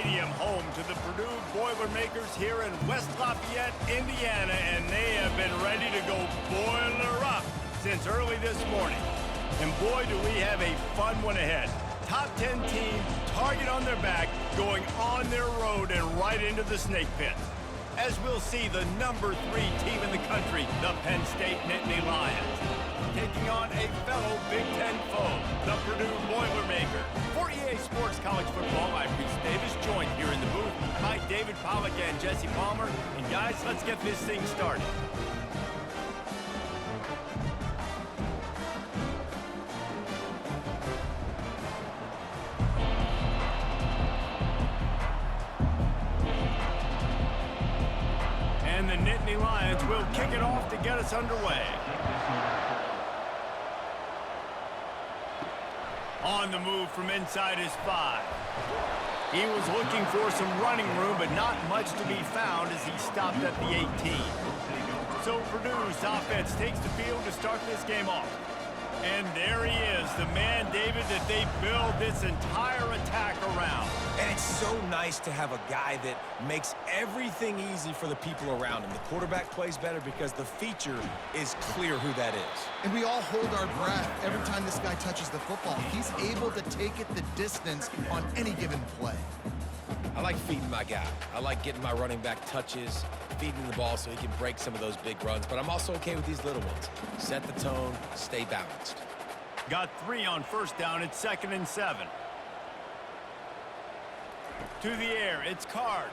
Stadium, home to the Purdue Boilermakers here in West Lafayette, Indiana, and they have been ready to go boiler up since early this morning. And boy, do we have a fun one ahead. Top 10 team, target on their back, going on their road and right into the snake pit. As we'll see the number 3 team in the country, the Penn State Nittany Lions, taking on a fellow Big Ten foe, the Purdue Boilermakers. For EA Sports College Football, I'm Reese Davis, joined here in the booth by David Pollack and Jesse Palmer. And guys, let's get this thing started. And the Nittany Lions will kick it off to get us underway. On the move from inside his 5. He was looking for some running room, but not much to be found as he stopped at the 18. So Purdue's offense takes the field to start this game off. And there he is, the man, David, that they build this entire attack around. And it's so nice to have a guy that makes everything easy for the people around him. The quarterback plays better because the feature is clear who that is. And we all hold our breath every time this guy touches the football. He's able to take it the distance on any given play. I like feeding my guy. I like getting my running back touches, feeding the ball so he can break some of those big runs. But I'm also okay with these little ones. Set the tone, stay balanced. Got 3 on first down. It's 2nd and 7. To the air, it's Card.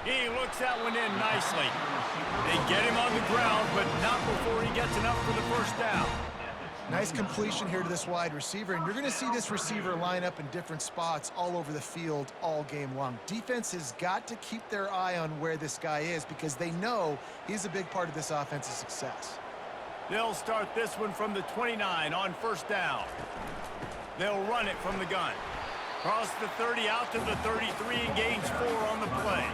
He looks that one in nicely. They get him on the ground, but not before he gets enough for the first down. Nice completion here to this wide receiver, and you're going to see this receiver line up in different spots all over the field all game long. Defense has got to keep their eye on where this guy is because they know he's a big part of this offense's success. They'll start this one from the 29 on first down. They'll run it from the gun. Cross the 30 out to the 33 and gains 4 on the play.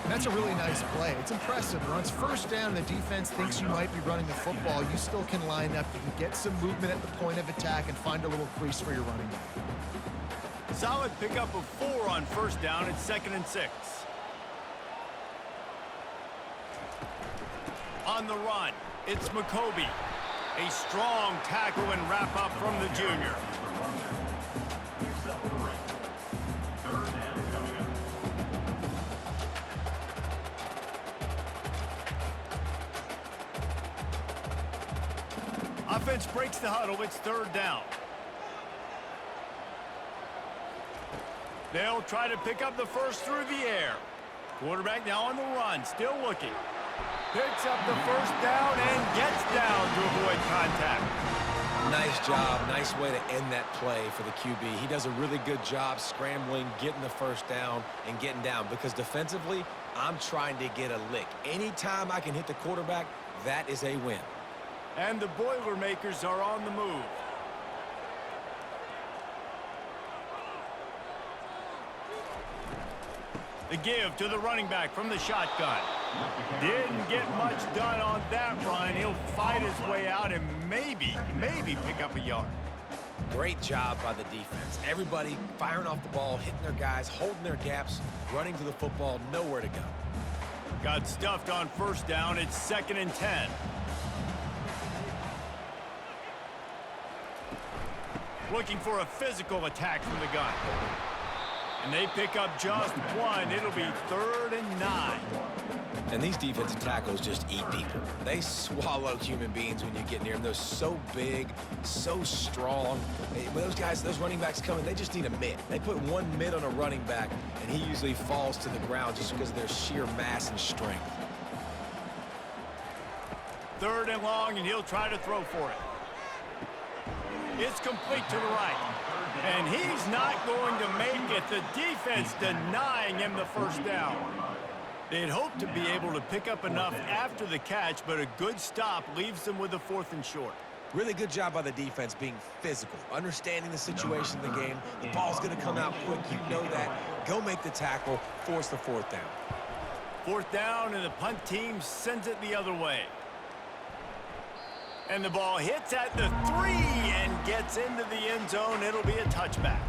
And that's a really nice play. It's impressive. Once first down, the defense thinks you might be running the football. You still can line up. You can get some movement at the point of attack and find a little crease for your running back. Solid pickup of 4 on first down. It's 2nd and 6. On the run, it's McCoby. A strong tackle and wrap up from the junior. Offense breaks the huddle. It's 3rd down. They'll try to pick up the first through the air. Quarterback now on the run, still looking. Picks up the first down and gets down to avoid contact. Nice job. Nice way to end that play for the QB. He does a really good job scrambling, getting the first down, and getting down because defensively, I'm trying to get a lick. Anytime I can hit the quarterback, that is a win. And the Boilermakers are on the move. The give to the running back from the shotgun. Didn't get much done on that run. He'll fight his way out and maybe pick up a yard. Great job by the defense. Everybody firing off the ball, hitting their guys, holding their gaps, running to the football, nowhere to go. Got stuffed on first down. It's 2nd and 10. Looking for a physical attack from the gun. And they pick up just 1. It'll be 3rd and 9. And these defensive tackles just eat people. They swallow human beings when you get near them. They're so big, so strong. When those guys, those running backs come in, they just need a mitt. They put 1 mitt on a running back, and he usually falls to the ground just because of their sheer mass and strength. 3rd and long, and he'll try to throw for it. It's complete to the right. And he's not going to make it. The defense denying him the first down. They'd hoped to be able to pick up enough after the catch, but a good stop leaves them with a 4th and short. Really good job by the defense being physical, understanding the situation in the game. The ball's going to come out quick. You know that. Go make the tackle, force the 4th down. 4th down, and the punt team sends it the other way. And the ball hits at the 3 and gets into the end zone. It'll be a touchback.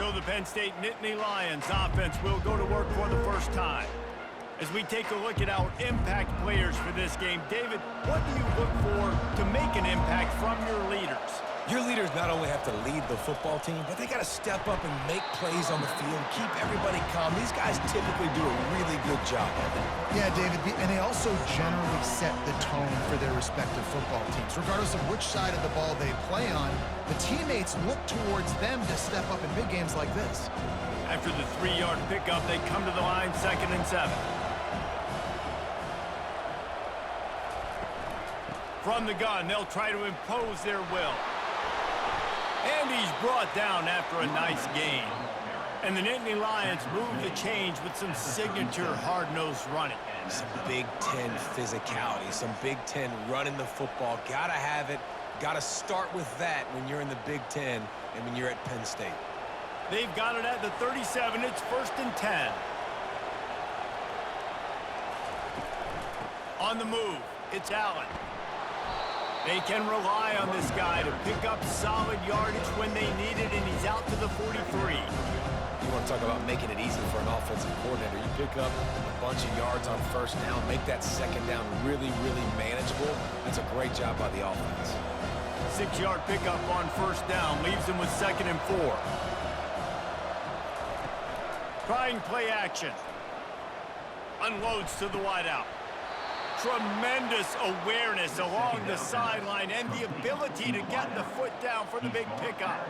So the Penn State Nittany Lions offense will go to work for the first time. As we take a look at our impact players for this game, David, what do you look for to make an impact from your leaders? Your leaders not only have to lead the football team, but they got to step up and make plays on the field, keep everybody calm. These guys typically do a really good job of it. Yeah, David, and they also generally set the tone for their respective football teams. Regardless of which side of the ball they play on, the teammates look towards them to step up in big games like this. After the 3-yard pickup, they come to the line 2nd and 7. From the gun, they'll try to impose their will. And he's brought down after a nice gain. And the Nittany Lions move the change with some signature hard-nosed running. Some Big Ten physicality, some Big Ten running the football. Gotta have it. Gotta start with that when you're in the Big Ten and when you're at Penn State. They've got it at the 37. It's 1st and 10. On the move, it's Allen. They can rely on this guy to pick up solid yardage when they need it, and he's out to the 43. You want to talk about making it easy for an offensive coordinator. You pick up a bunch of yards on 1st down, make that 2nd down really, really manageable. That's a great job by the offense. 6-yard pickup on 1st down leaves them with 2nd and 4. Trying play action. Unloads to the wideout. Tremendous awareness along the sideline and the ability to get the foot down for the big pickup.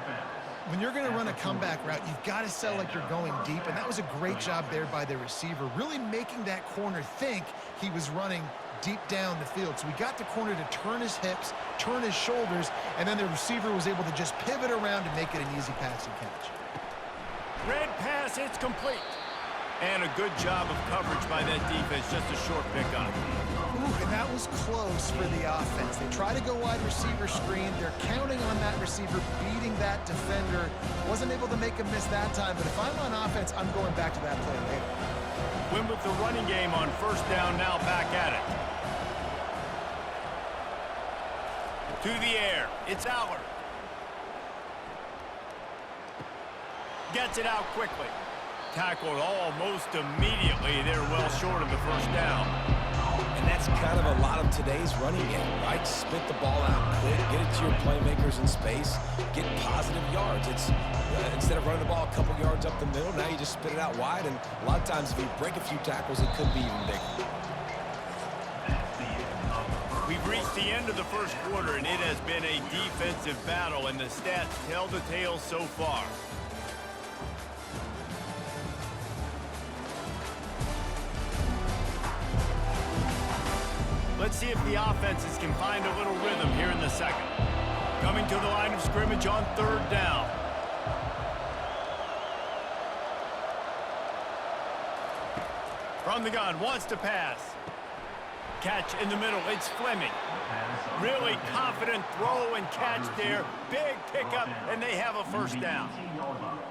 When you're going to run a comeback route, you've got to sell like you're going deep, and that was a great job there by the receiver, really making that corner think he was running deep down the field. So we got the corner to turn his hips, turn his shoulders, and then the receiver was able to just pivot around and make it an easy pass and catch. Red pass, it's complete. And a good job of coverage by that defense, just a short pickup. Ooh, and that was close for the offense. They try to go wide receiver screen. They're counting on that receiver beating that defender. Wasn't able to make him miss that time, but if I'm on offense, I'm going back to that play later. Win with the running game on 1st down, now back at it. To the air, it's Aller. Gets it out quickly. Tackled almost immediately. They're well short of the 1st down. And that's kind of a lot of today's running game, right? Spit the ball out quick, get it to your playmakers in space, get positive yards. It's instead of running the ball a couple yards up the middle, now you just spit it out wide, and a lot of times if you break a few tackles, it could be even bigger. We've reached the end of the 1st quarter, and it has been a defensive battle, and the stats tell the tale so far. Let's see if the offenses can find a little rhythm here in the 2nd. Coming to the line of scrimmage on 3rd down. From the gun, wants to pass. Catch in the middle, it's Fleming. Really confident throw and catch there. Big pickup, and they have a 1st down.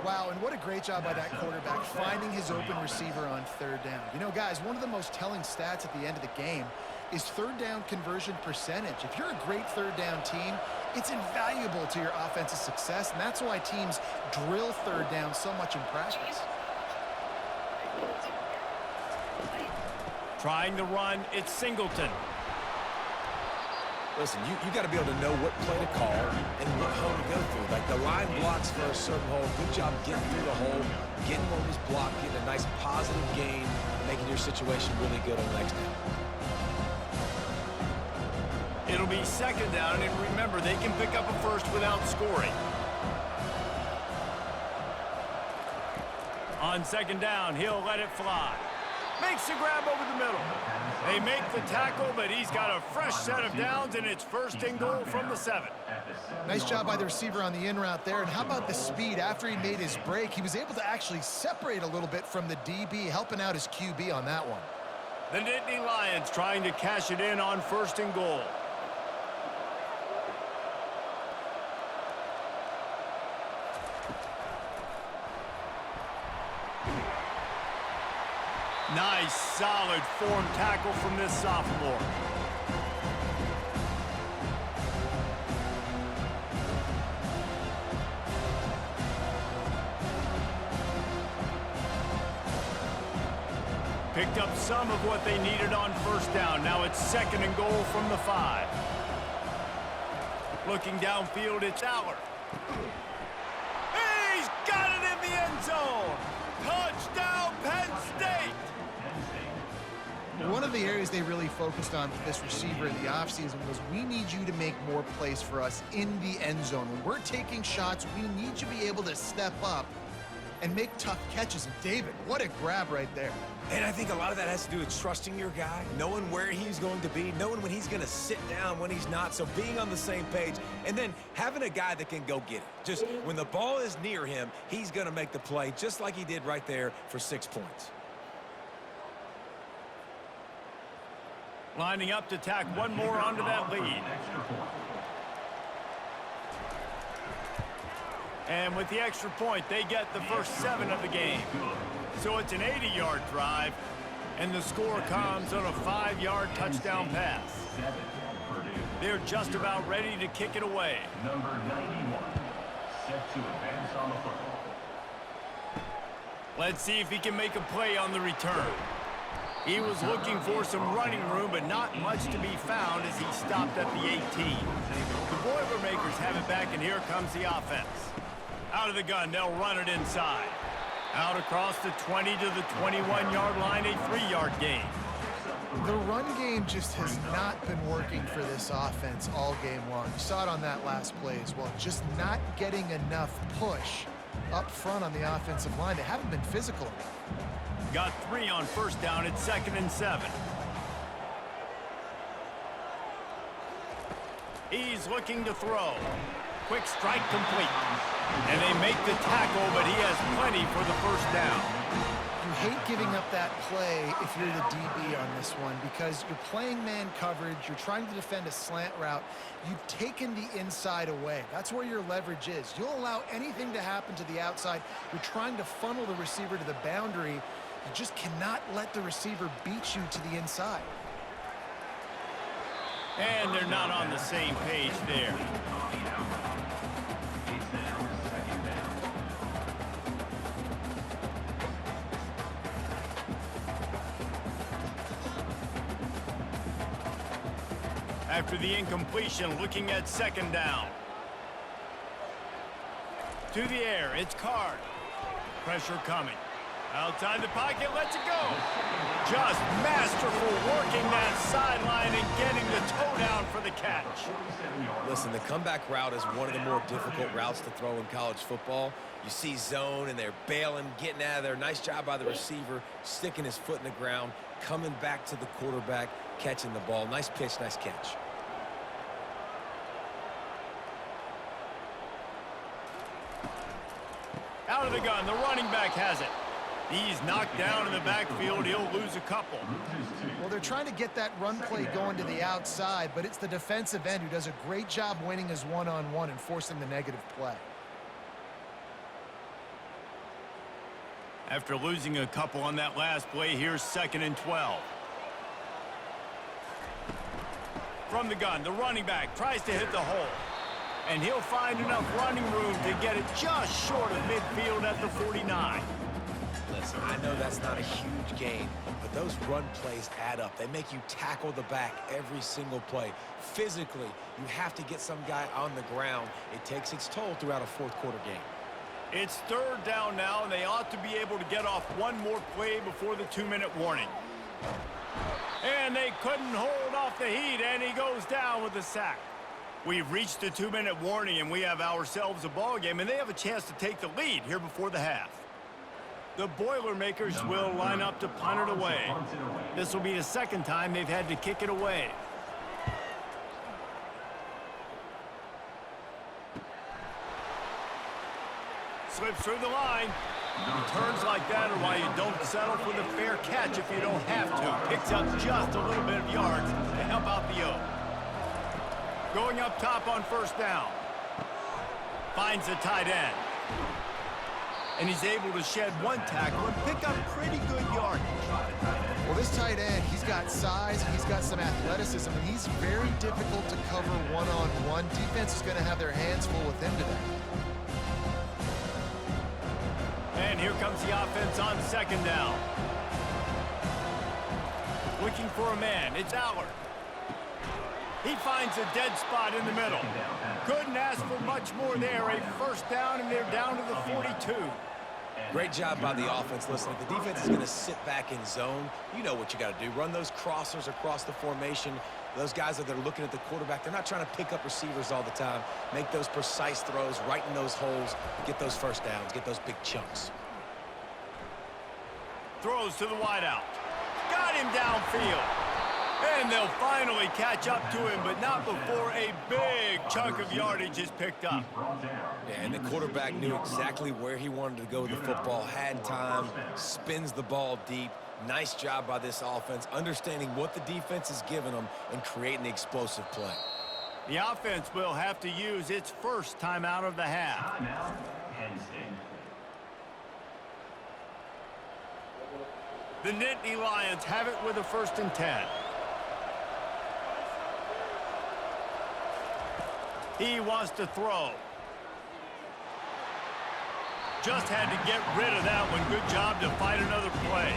Wow, and what a great job by that quarterback, finding his open receiver on 3rd down. You know, guys, one of the most telling stats at the end of the game is 3rd down conversion percentage. If you're a great 3rd down team, it's invaluable to your offensive success, and that's why teams drill 3rd down so much in practice. Trying the run, it's Singleton. Listen, you got to be able to know what play to call and what hole to go through. Like the line blocks for a certain hole. Good job getting through the hole, getting what was blocked, getting a nice positive gain, making your situation really good on the next down. It'll be 2nd down, and remember, they can pick up a 1st without scoring. On 2nd down, he'll let it fly. Makes the grab over the middle. They make the tackle, but he's got a fresh set of downs, and it's 1st and goal from the 7. Nice job by the receiver on the in route there. And how about the speed? After he made his break, he was able to actually separate a little bit from the DB, helping out his QB on that one. The Nittany Lions trying to cash it in on 1st and goal. Nice, solid form tackle from this sophomore. Picked up some of what they needed on first down. Now it's 2nd and goal from the 5. Looking downfield, it's Aller. He's got it in the end zone. Touchdown, Penn State. One of the areas they really focused on for this receiver in the offseason was, we need you to make more plays for us in the end zone. When we're taking shots, we need you to be able to step up and make tough catches. And David, what a grab right there. And I think a lot of that has to do with trusting your guy, knowing where he's going to be, knowing when he's going to sit down, when he's not, so being on the same page, and then having a guy that can go get it. Just when the ball is near him, he's going to make the play, just like he did right there for 6 points. Lining up to tack one more onto that lead. And with the extra point, they get the first 7 of the game. So it's an 80-yard drive, and the score comes on a 5-yard touchdown pass. They're just about ready to kick it away. Number 91, set to advance on the football. Let's see if he can make a play on the return. He was looking for some running room, but not much to be found as he stopped at the 18. The Boilermakers have it back, and here comes the offense. Out of the gun, they'll run it inside. Out across the 20 to the 21-yard line, a 3-yard gain. The run game just has not been working for this offense all game long. You saw it on that last play as well. Just not getting enough push up front on the offensive line. They haven't been physical enough. Got 3 on first down. It's 2nd and 7. He's looking to throw. Quick strike complete. And they make the tackle, but he has plenty for the first down. You hate giving up that play if you're the DB on this one, because you're playing man coverage, you're trying to defend a slant route, you've taken the inside away. That's where your leverage is. You'll allow anything to happen to the outside. You're trying to funnel the receiver to the boundary. You just cannot let the receiver beat you to the inside. And they're not on the same page there. After the incompletion, looking at 2nd down. To the air, it's Card. Pressure coming. Outside the pocket, lets it go. Just masterful working that sideline and getting the toe down for the catch. Listen, the comeback route is one of the more difficult routes to throw in college football. You see zone, and they're bailing, getting out of there. Nice job by the receiver, sticking his foot in the ground, coming back to the quarterback, catching the ball. Nice pitch, nice catch. Out of the gun, the running back has it. He's knocked down in the backfield. He'll lose a couple. Well, they're trying to get that run play going to the outside, but it's the defensive end who does a great job winning his one-on-one and forcing the negative play. After losing a couple on that last play, here's 2nd and 12. From the gun, the running back tries to hit the hole. And he'll find enough running room to get it just short of midfield at the 49. Listen, I know that's not a huge gain, but those run plays add up. They make you tackle the back every single play. Physically, you have to get some guy on the ground. It takes its toll throughout a 4th quarter game. It's 3rd down now, and they ought to be able to get off one more play before the 2-minute warning. And they couldn't hold off the heat, and he goes down with a sack. We've reached the 2-minute warning, and we have ourselves a ball game, and they have a chance to take the lead here before the half. The Boilermakers will line up to punt it away. This will be the 2nd time they've had to kick it away. Slips through the line. Returns like that are why you don't settle for the fair catch if you don't have to. Picks up just a little bit of yards to help out the O. Going up top on first down. Finds the tight end. And he's able to shed one tackle and pick up pretty good yardage. Well, this tight end, he's got size, he's got some athleticism, and he's very difficult to cover one-on-one. Defense is going to have their hands full with him today. And here comes the offense on 2nd down. looking for a man. It's Aller. He finds a dead spot in the middle. Couldn't ask for much more there. A first down, and they're down to the 42. Great job by the offense. Listen, if the defense is going to sit back in zone, you know what you got to do. Run those crossers across the formation. Those guys that are looking at the quarterback, they're not trying to pick up receivers all the time. Make those precise throws, right in those holes, get those first downs, get those big chunks. Throws to the wideout. Got him downfield. And they'll finally catch up to him, but not before a big chunk of yardage is picked up. Yeah, and the quarterback knew exactly where he wanted to go with the football, had time, spins the ball deep. Nice job by this offense, understanding what the defense is giving them and creating the explosive play. The offense will have to use its first timeout of the half. Timeout, Penn State. The Nittany Lions have it with a 1st and 10. He wants to throw. Just had to get rid of that one. Good job to fight another play.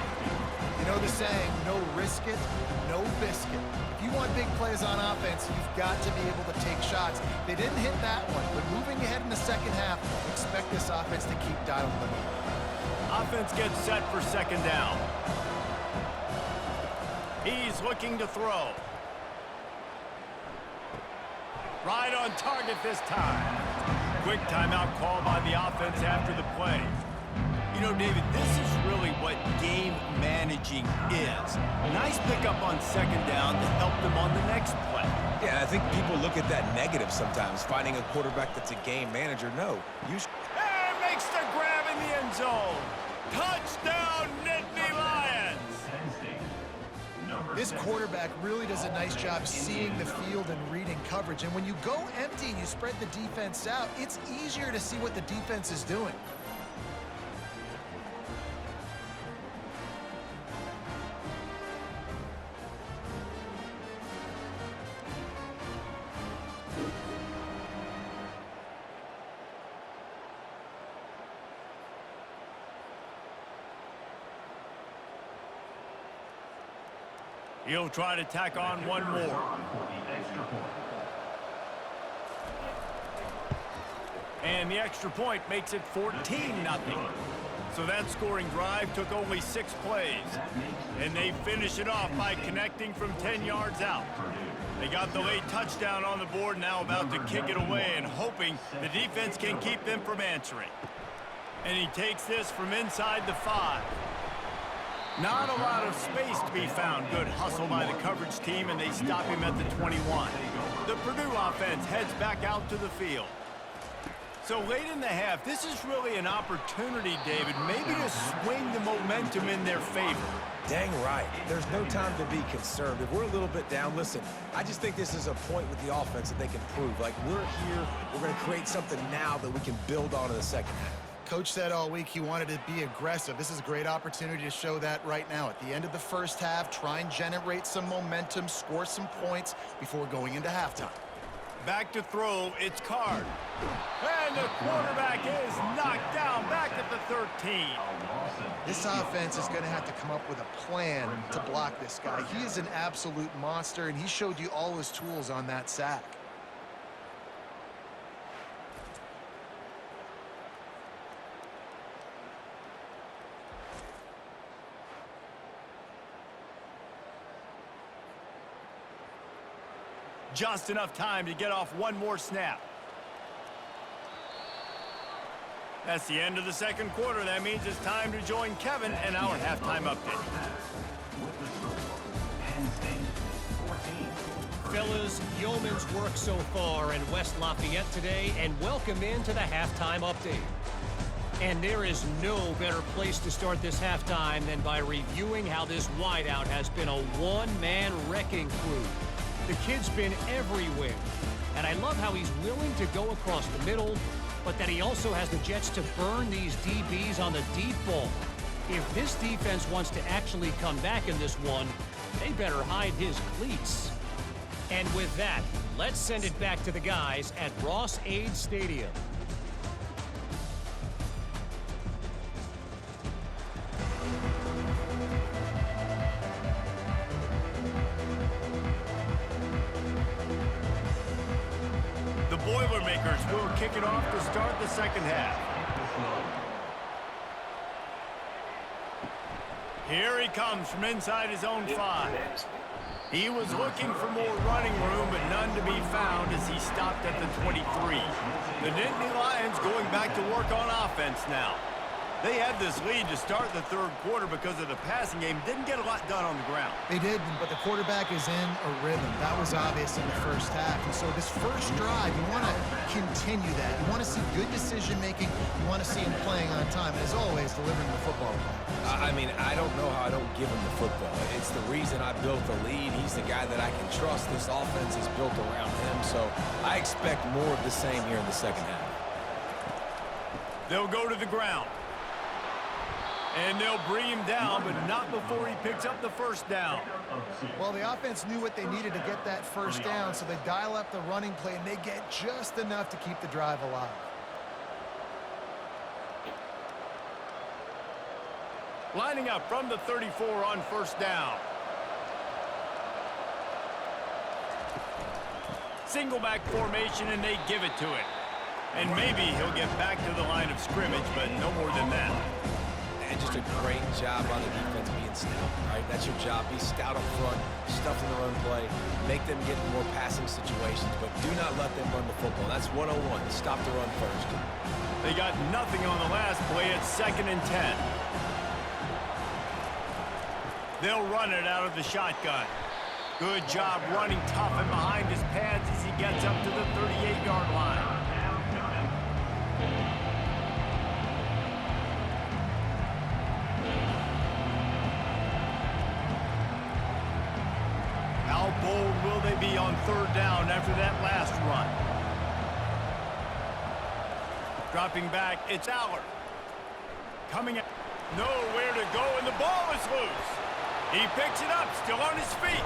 You know the saying, no risk it, no biscuit. If you want big plays on offense, you've got to be able to take shots. They didn't hit that one, but moving ahead in the second half, expect this offense to keep dialing them in. Offense gets set for 2nd down. He's looking to throw. Right on target this time. Quick timeout call by the offense after the play. You know, David, this is really what game managing is. Nice pickup on 2nd down to help them on the next play. Yeah, I think people look at that negative sometimes, finding a quarterback that's a game manager. No, And makes the grab in the end zone. Touchdown, Nittany Lions! This quarterback really does a nice job seeing the field and reading coverage. And when you go empty and you spread the defense out, it's easier to see what the defense is doing. He'll try to tack on one more. And the extra point makes it 14-0. So that scoring drive took only 6 plays. And they finish it off by connecting from 10 yards out. They got the late touchdown on the board, now about to kick it away and hoping the defense can keep them from answering. And he takes this from inside the 5. Not a lot of space to be found. Good hustle by the coverage team, and they stop him at the 21. The Purdue offense heads back out to the field. So late in the half, this is really an opportunity, David, maybe to swing the momentum in their favor. Dang right. There's no time to be conservative. We're a little bit down. Listen, I just think this is a point with the offense that they can prove. Like, we're here, we're going to create something now that we can build on in the second half. Coach said all week he wanted to be aggressive. This is a great opportunity to show that right now. At the end of the first half, try and generate some momentum, score some points before going into halftime. Back to throw, it's Card. And the quarterback is knocked down back at the 13. This offense is going to have to come up with a plan to block this guy. He is an absolute monster, and he showed you all his tools on that sack. Just enough time to get off one more snap. That's the end of the second quarter. That means it's time to join Kevin and our halftime update. Fellas, yeoman's work so far in West Lafayette today, and welcome into the halftime update. And there is no better place to start this halftime than by reviewing how this wideout has been a one-man wrecking crew. The kid's been everywhere, and I love how he's willing to go across the middle, but that he also has the jets to burn these DBs on the deep ball. If this defense wants to actually come back in this one, they better hide his cleats. And with that, let's send it back to the guys at Ross-Ade Stadium. Boilermakers will kick it off to start the second half. Here he comes from inside his own 5. He was looking for more running room, but none to be found as he stopped at the 23. The Nittany Lions going back to work on offense now. They had this lead to start the third quarter because of the passing game. Didn't get a lot done on the ground. They did, but the quarterback is in a rhythm. That was obvious in the first half. And so this first drive, you want to continue that. You want to see good decision-making. You want to see him playing on time. And as always, delivering the football. I mean, I don't know how I don't give him the football. It's the reason I built the lead. He's the guy that I can trust. This offense is built around him. So I expect more of the same here in the second half. They'll go to the ground. And they'll bring him down, but not before he picks up the first down. Well, the offense knew what they needed to get that first down, so they dial up the running play, and they get just enough to keep the drive alive. Lining up from the 34 on first down. Single back formation, and they give it to it. And maybe he'll get back to the line of scrimmage, but no more than that. And just a great job on the defense being stout, right? That's your job. Be stout up front, stuff in the run play, make them get in more passing situations, but do not let them run the football. That's 101. Stop the run first. They got nothing on the last play. It's 2nd and 10. They'll run it out of the shotgun. Good job running tough and behind his pads as he gets up to the 38-yard line. How bold will they be on third down after that last run? Dropping back, it's Aller. Coming out, nowhere to go, and the ball is loose. He picks it up, still on his feet.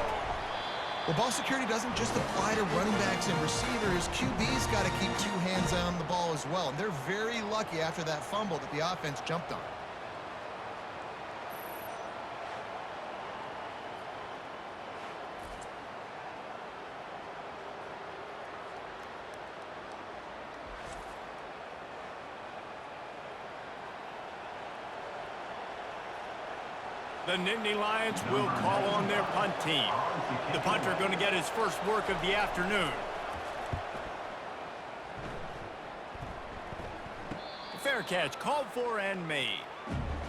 Well, ball security doesn't just apply to running backs and receivers. QB's got to keep 2 hands on the ball as well. And they're very lucky after that fumble that the offense jumped on. The Nittany Lions will call on their punt team. The punter going to get his first work of the afternoon. Fair catch, called for and made.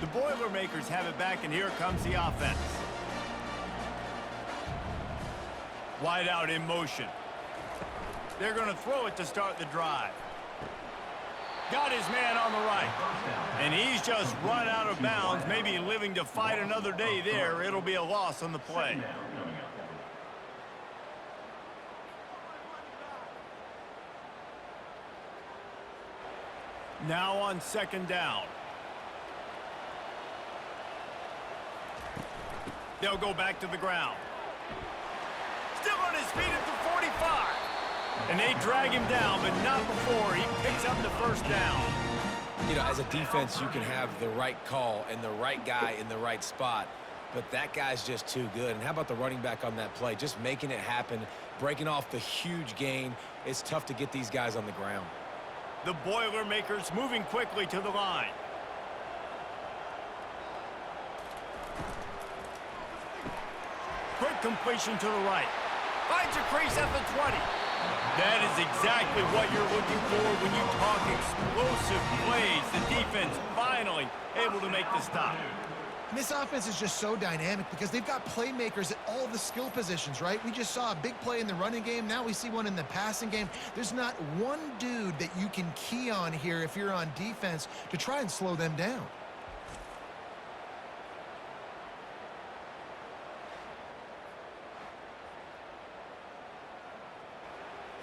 The Boilermakers have it back, and here comes the offense. Wide out in motion. They're going to throw it to start the drive. Got his man on the right. And he's just run out of bounds, maybe living to fight another day there. It'll be a loss on the play. Now on 2nd down. They'll go back to the ground. Still on his feet at the 45. And they drag him down, but not before he picks up the first down. You know, as a defense, you can have the right call and the right guy in the right spot, but that guy's just too good. And how about the running back on that play? Just making it happen, breaking off the huge gain. It's tough to get these guys on the ground. The Boilermakers moving quickly to the line. Quick completion to the right. Finds a crease at the 20. That is exactly what you're looking for when you talk explosive plays. The defense finally able to make the stop. And this offense is just so dynamic because they've got playmakers at all the skill positions, right? We just saw a big play in the running game. Now we see one in the passing game. There's not one dude that you can key on here if you're on defense to try and slow them down.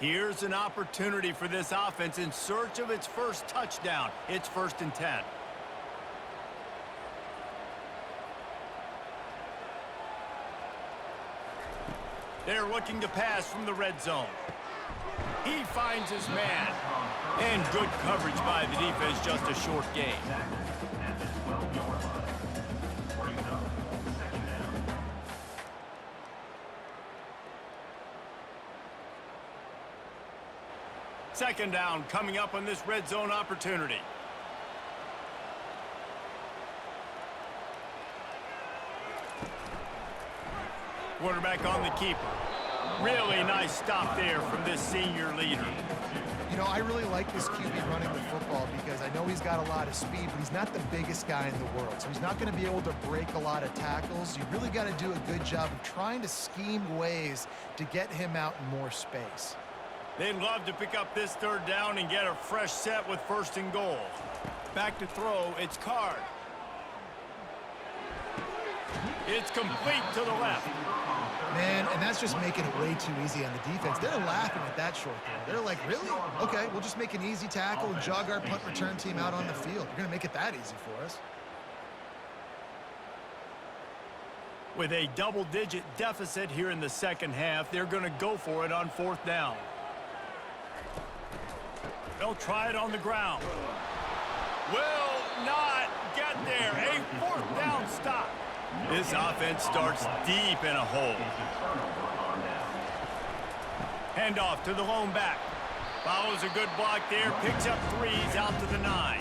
Here's an opportunity for this offense in search of its first touchdown. It's 1st and 10. They're looking to pass from the red zone. He finds his man. And good coverage by the defense, just a short gain. Second down coming up on this red zone opportunity. Quarterback on the keeper. Really nice stop there from this senior leader. You know, I really like this QB running the football because I know he's got a lot of speed, but he's not the biggest guy in the world. So he's not going to be able to break a lot of tackles. You really got to do a good job of trying to scheme ways to get him out in more space. They'd love to pick up this third down and get a fresh set with first and goal. Back to throw, it's Card. It's complete to the left. Man, and that's just making it way too easy on the defense. They're laughing at that short throw. They're like, really? Okay, we'll just make an easy tackle and jog our punt return team out on the field. You're going to make it that easy for us. With a double-digit deficit here in the second half, they're going to go for it on fourth down. They'll try it on the ground. Will not get there. A fourth down stop. This offense starts deep in a hole. Handoff to the lone back. Follows a good block there. Picks up threes out to the 9.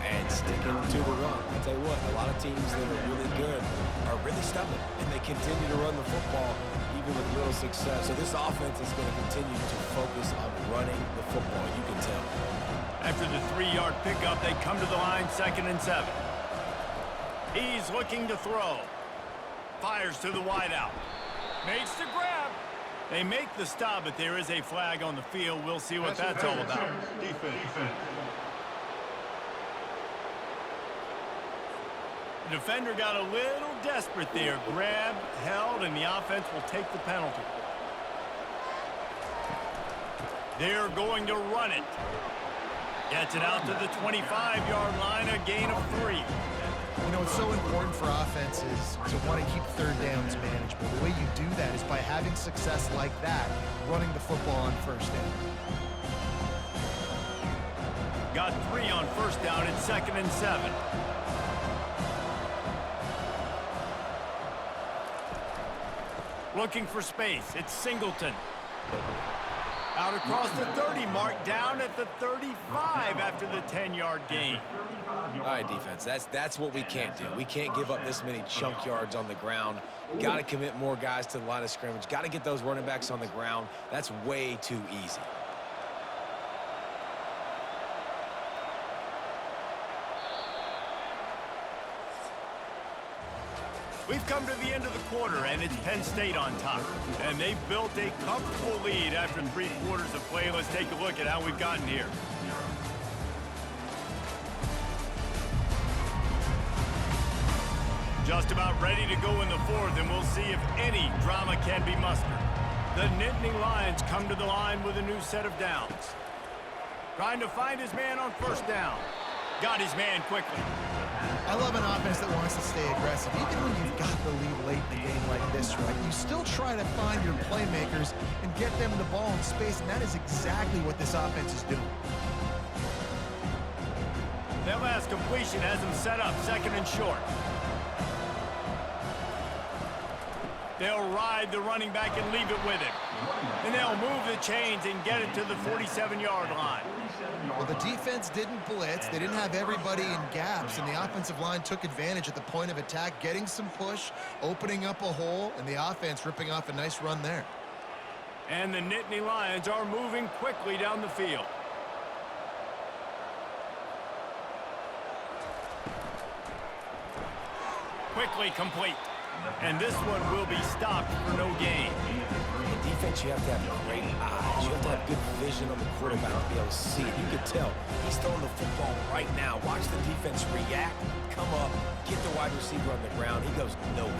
And sticking to the run. I'll tell you what, a lot of teams that are really good are really stubborn, and they continue to run the football even with little success. So this offense is going to continue to focus on running the football, you can tell. After the 3-yard pickup, they come to the line, 2nd and 7. He's looking to throw. Fires to the wideout. Makes the grab. They make the stop, but there is a flag on the field. We'll see what that's all about. The defender got a little desperate there. Grabbed, held, and the offense will take the penalty. They're going to run it. Gets it out to the 25-yard line, a gain of 3. You know, it's so important for offenses to want to keep third downs manageable. The way you do that is by having success like that, running the football on first down. Got 3 on first down. It's 2nd and 7. Looking for space. It's Singleton. Out across the 30 mark, down at the 35 after the 10-yard gain. All right, defense, that's what we can't do. We can't give up this many chunk yards on the ground. Got to commit more guys to the line of scrimmage. Got to get those running backs on the ground. That's way too easy. We've come to the end of the quarter, and it's Penn State on top. And they've built a comfortable lead after 3 quarters of play. Let's take a look at how we've gotten here. Just about ready to go in the fourth, and we'll see if any drama can be mustered. The Nittany Lions come to the line with a new set of downs. Trying to find his man on first down. Got his man quickly. I love an offense that wants to stay aggressive. Even when you've got the lead late in the game like this, right, you still try to find your playmakers and get them the ball in space, and that is exactly what this offense is doing. That last completion has him set up 2nd and short. They'll ride the running back and leave it with him. And they'll move the chains and get it to the 47-yard line. Well, the defense didn't blitz. They didn't have everybody in gaps, and the offensive line took advantage at the point of attack, getting some push, opening up a hole, and the offense ripping off a nice run there. And the Nittany Lions are moving quickly down the field. Quickly complete. And this one will be stopped for no gain. In defense, you have to have great eyes. You have to have good vision on the quarterback to be able to see it. You can tell he's throwing the football right now. Watch the defense react, come up, get the wide receiver on the ground. He goes nowhere.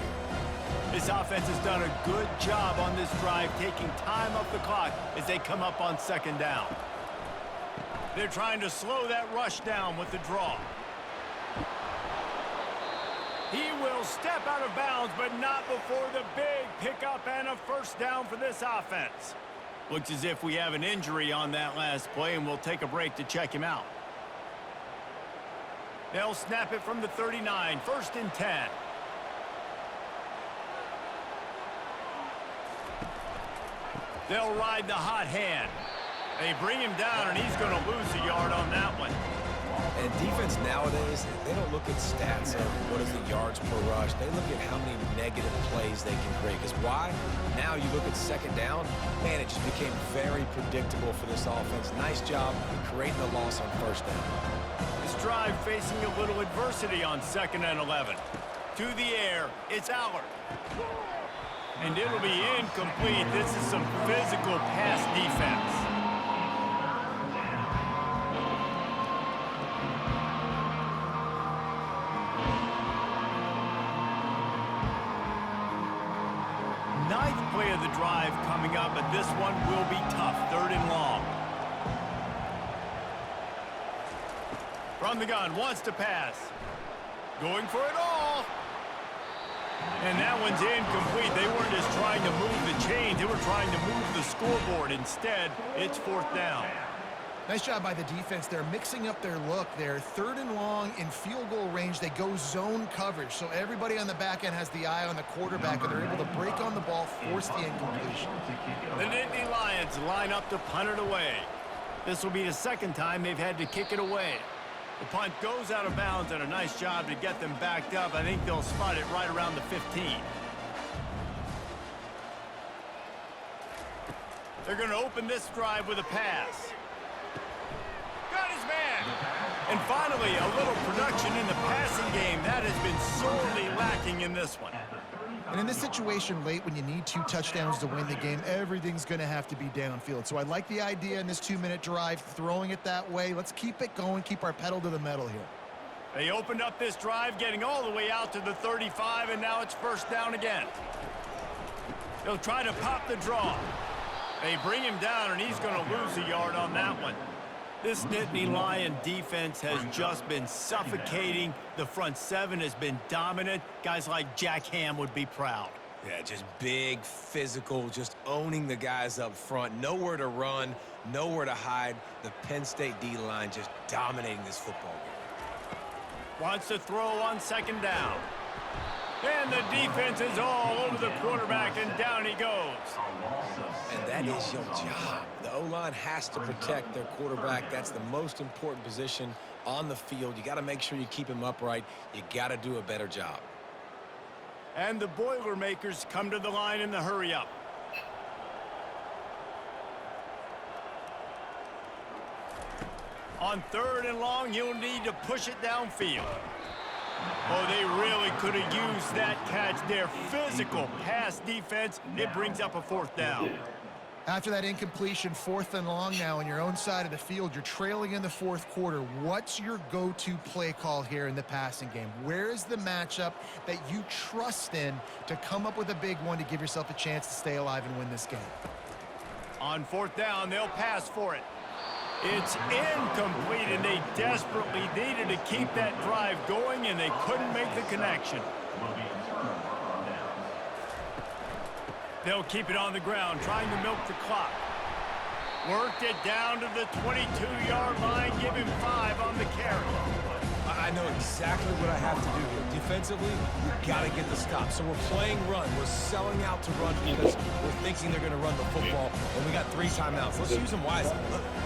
This offense has done a good job on this drive, taking time off the clock as they come up on 2nd down. They're trying to slow that rush down with the draw. He will step out of bounds, but not before the big pickup and a first down for this offense. Looks as if we have an injury on that last play, and we'll take a break to check him out. They'll snap it from the 39, 1st and 10. They'll ride the hot hand. They bring him down, and he's going to lose a yard on that one. And defense nowadays, they don't look at stats of what is the yards per rush. They look at how many negative plays they can create. Because why? Now you look at second down, man, it just became very predictable for this offense. Nice job creating the loss on first down. This drive facing a little adversity on 2nd and 11. To the air, it's Aller. And it'll be incomplete. This is some physical pass defense. Ninth play of the drive coming up, but this one will be tough. 3rd and long. From the gun, wants to pass. Going for it all. And that one's incomplete. They weren't just trying to move the chains. They were trying to move the scoreboard. Instead, it's 4th down. Nice job by the defense. They're mixing up their look. They're 3rd and long in field goal range. They go zone coverage. So everybody on the back end has the eye on the quarterback, and they're able to break on the ball, force the incompletion. The Nittany Lions line up to punt it away. This will be the 2nd time they've had to kick it away. The punt goes out of bounds, and a nice job to get them backed up. I think they'll spot it right around the 15. They're going to open this drive with a pass. Got his man. And finally, a little production in the passing game. That has been sorely lacking in this one. And in this situation late when you need 2 touchdowns to win the game, everything's going to have to be downfield. So I like the idea in this 2-minute drive, throwing it that way. Let's keep it going, keep our pedal to the metal here. They opened up this drive, getting all the way out to the 35, and now it's 1st down again. They'll try to pop the draw. They bring him down, and he's going to lose a yard on that one. This Nittany Lion defense has just been suffocating. The front 7 has been dominant. Guys like Jack Ham would be proud. Yeah, just big, physical, just owning the guys up front. Nowhere to run, nowhere to hide. The Penn State D-line just dominating this football game. Wants to throw on 2nd down. And the defense is all over the quarterback, and down he goes. And that is your job. The O-line has to protect their quarterback. That's the most important position on the field. You got to make sure you keep him upright. You got to do a better job. And the Boilermakers come to the line in the hurry-up. On 3rd and long, you'll need to push it downfield. Oh, they really could have used that catch. Their physical pass defense, it brings up a 4th down. After that incompletion, 4th and long now on your own side of the field, you're trailing in the 4th quarter. What's your go-to play call here in the passing game? Where is the matchup that you trust in to come up with a big one to give yourself a chance to stay alive and win this game? On 4th down, they'll pass for it. It's incomplete, and they desperately needed to keep that drive going, and they couldn't make the connection. They'll keep it on the ground, trying to milk the clock. Worked it down to the 22-yard line, give him 5 on the carry. I know exactly what I have to do here. Defensively, we've got to get the stop. So we're playing run. We're selling out to run because we're thinking they're going to run the football, and we got 3 timeouts. Let's use them wisely.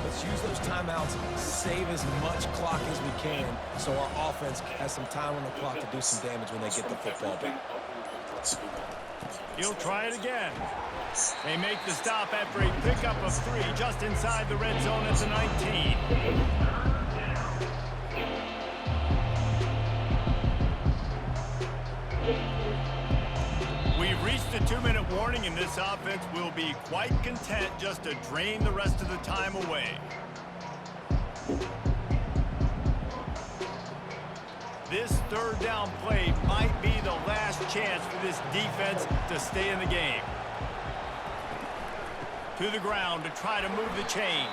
Let's use those timeouts, save as much clock as we can so our offense has some time on the clock to do some damage when they get the football back. He'll try it again. They make the stop after a pickup of 3 just inside the red zone at the 19. We've reached the 2-minute warning, and this offense will be quite content just to drain the rest of the time away. This 3rd down play might be the last chance for this defense to stay in the game. To the ground to try to move the chains.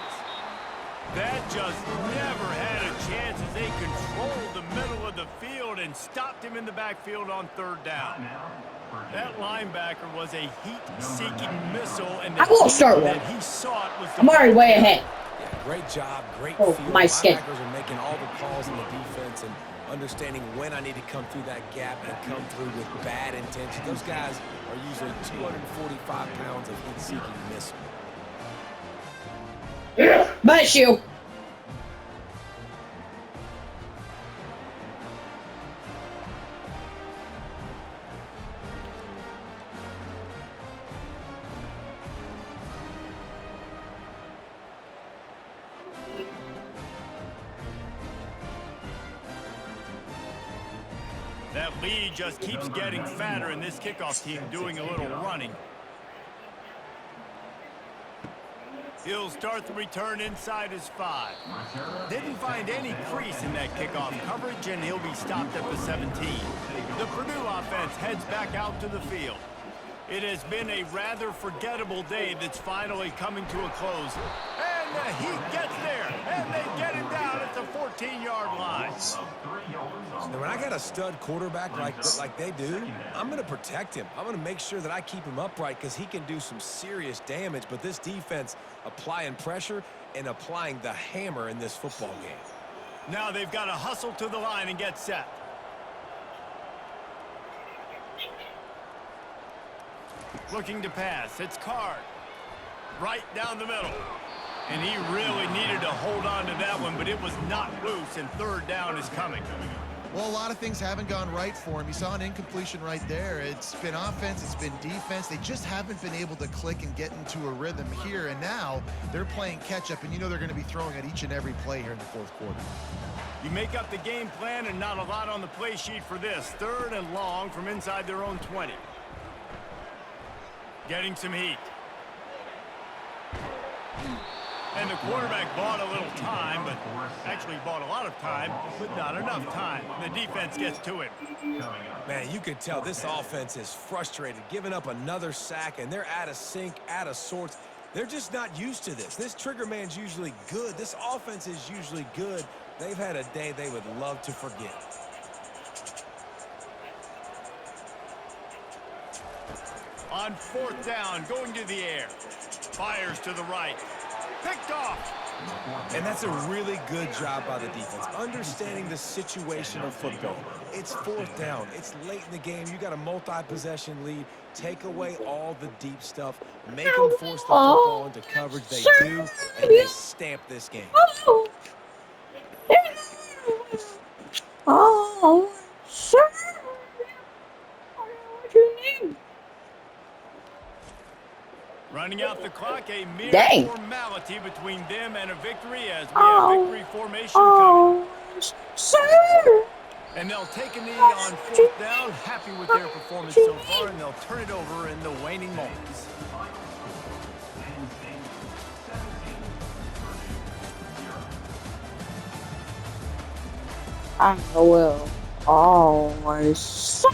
That just never had a chance as they controlled the middle of the field and stopped him in the backfield on 3rd down. That linebacker was a heat-seeking missile, and the heat that he sought was the... I'm already way ahead. Yeah, great job, great Oh, field. my skin. Linebackers are making all the calls in the defense and understanding when I need to come through that gap and come through with bad intention. Those guys are usually 245 pounds of heat-seeking missile. Bless you. That lead just keeps getting fatter, and this kickoff team doing a little running. He'll start the return inside his 5. Didn't find any crease in that kickoff coverage, and he'll be stopped at the 17. The Purdue offense heads back out to the field. It has been a rather forgettable day that's finally coming to a close. And the Heat gets there, and they get him down at the 14-yard line. Now, when I got a stud quarterback like they do, I'm going to protect him. I'm going to make sure that I keep him upright because he can do some serious damage. But this defense applying pressure and applying the hammer in this football game. Now they've got to hustle to the line and get set. Looking to pass. It's Card. Right down the middle. And he really needed to hold on to that one, but it was not loose, and third down is coming. Well, a lot of things haven't gone right for him. You saw an incompletion right there. It's been offense, it's been defense. They just haven't been able to click and get into a rhythm here, and now they're playing catch-up, and you know they're going to be throwing at each and every play here in the fourth quarter. You make up the game plan, and not a lot on the play sheet for this. Third and long from inside their own 20. Getting some heat. And the quarterback bought a little time, but actually bought a lot of time, but not enough time. The defense gets to him. Man, you can tell this offense is frustrated, giving up another sack, and they're out of sync, out of sorts. They're just not used to this. This trigger man's usually good. This offense is usually good. They've had a day they would love to forget. On fourth down, going to the air. Fires to the right. Picked off. And that's a really good job by the defense, understanding the situation of football. It's fourth down. It's late in the game. You got a multi-possession lead. Take away all the deep stuff. Make them force the football into coverage. They do, and they stamp this game. Oh, sir. What you need? Running out the clock, a mere Dang. formality between them and a victory as we have victory formation coming. Oh, sir. And they'll take a knee on fourth down, happy with their performance so far, and they'll turn it over in the waning moments. I will always, sir.